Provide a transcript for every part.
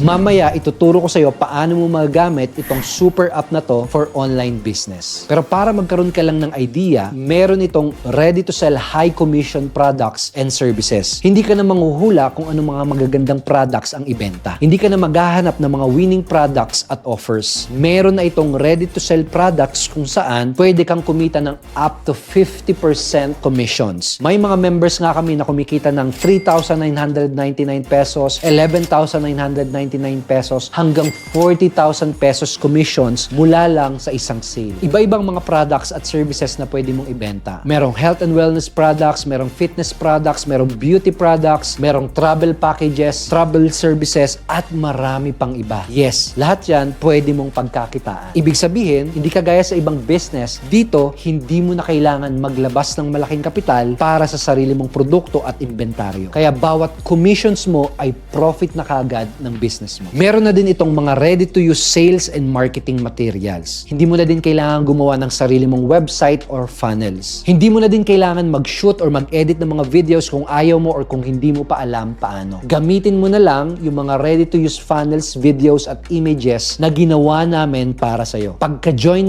Mamaya, ituturo ko sa iyo paano mo magagamit itong super app na to for online business. Pero para magkaroon ka lang ng idea, meron itong ready to sell high commission products and services. Hindi ka na manghuhula kung anong mga magagandang products ang ibenta. Hindi ka na maghahanap ng mga winning products at offers. Meron na itong ready to sell products kung saan pwede kang kumita ng up to 50% commissions. May mga members nga kami na kumikita ng 3,999 pesos, 11,999 pesos hanggang 40,000 pesos commissions mula lang sa isang sale. Iba-ibang mga products at services na pwede mong ibenta. Merong health and wellness products, merong fitness products, merong beauty products, merong travel packages, travel services, at marami pang iba. Yes, lahat yan pwede mong pagkakitaan. Ibig sabihin, hindi kagaya sa ibang business, dito hindi mo na kailangan maglabas ng malaking kapital para sa sarili mong produkto at inventaryo. Kaya bawat commissions mo ay profit na kaagad ng business mo. Meron na din itong mga ready-to-use sales and marketing materials. Hindi mo na din kailangan gumawa ng sarili mong website or funnels. Hindi mo na din kailangan mag-shoot or mag-edit ng mga videos kung ayaw mo or kung hindi mo pa alam paano. Gamitin mo na lang yung mga ready-to-use funnels, videos at images na ginawa namin para sa'yo. Pagka-join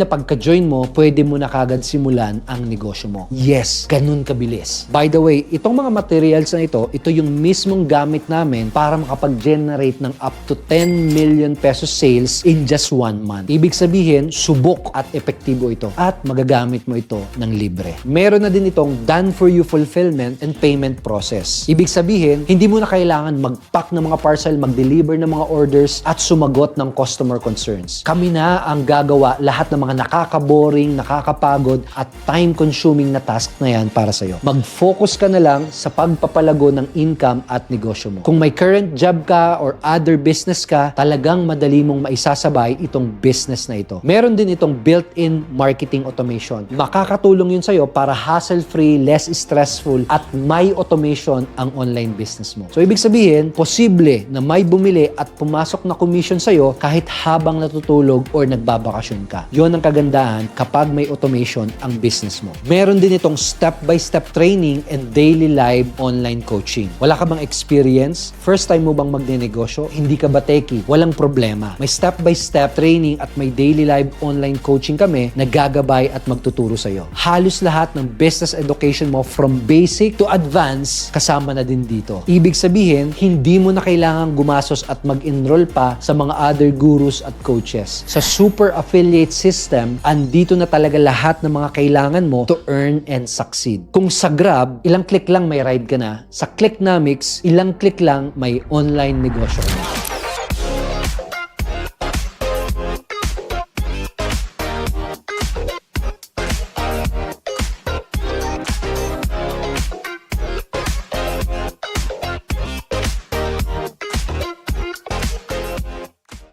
mo, pwede mo na kagad simulan ang negosyo mo. Yes, ganun kabilis. By the way, itong mga materials na ito yung mismong gamit namin para makapag-generate ng up to 10 million pesos sales in just 1 month. Ibig sabihin, subok at epektibo ito at magagamit mo ito ng libre. Meron na din itong done-for-you fulfillment and payment process. Ibig sabihin, hindi mo na kailangan mag-pack ng mga parcel, mag-deliver ng mga orders at sumagot ng customer concerns. Kami na ang gagawa lahat ng mga nakaka-boring, nakakapagod at time-consuming na task na yan para sa'yo. Mag-focus ka na lang sa pagpapalago ng income at negosyo mo. Kung may current job ka or other business ka, talagang madali mong maisasabay itong business na ito. Meron din itong built-in marketing automation. Makakatulong yun sa'yo para hassle-free, less stressful at may automation ang online business mo. So ibig sabihin, posible na may bumili at pumasok na commission sa'yo kahit habang natutulog or nagbabakasyon ka. Yun ang kagandahan kapag may automation ang business mo. Meron din itong step-by-step training and daily live online coaching. Wala ka bang experience? First time mo bang magnenegosyo? Hindi ka ba techie? Walang problema. May step-by-step training at may daily live online coaching kami na gagabay at magtuturo sa'yo. Halos lahat ng business education mo from basic to advanced kasama na din dito. Ibig sabihin, hindi mo na kailangan gumasos at mag-enroll pa sa mga other gurus at coaches. Sa super affiliate system, andito na talaga lahat ng mga kailangan mo to earn and succeed. Kung sa Grab, ilang click lang may ride ka na. Sa Clicknomics, ilang click lang may online negosyo ka na.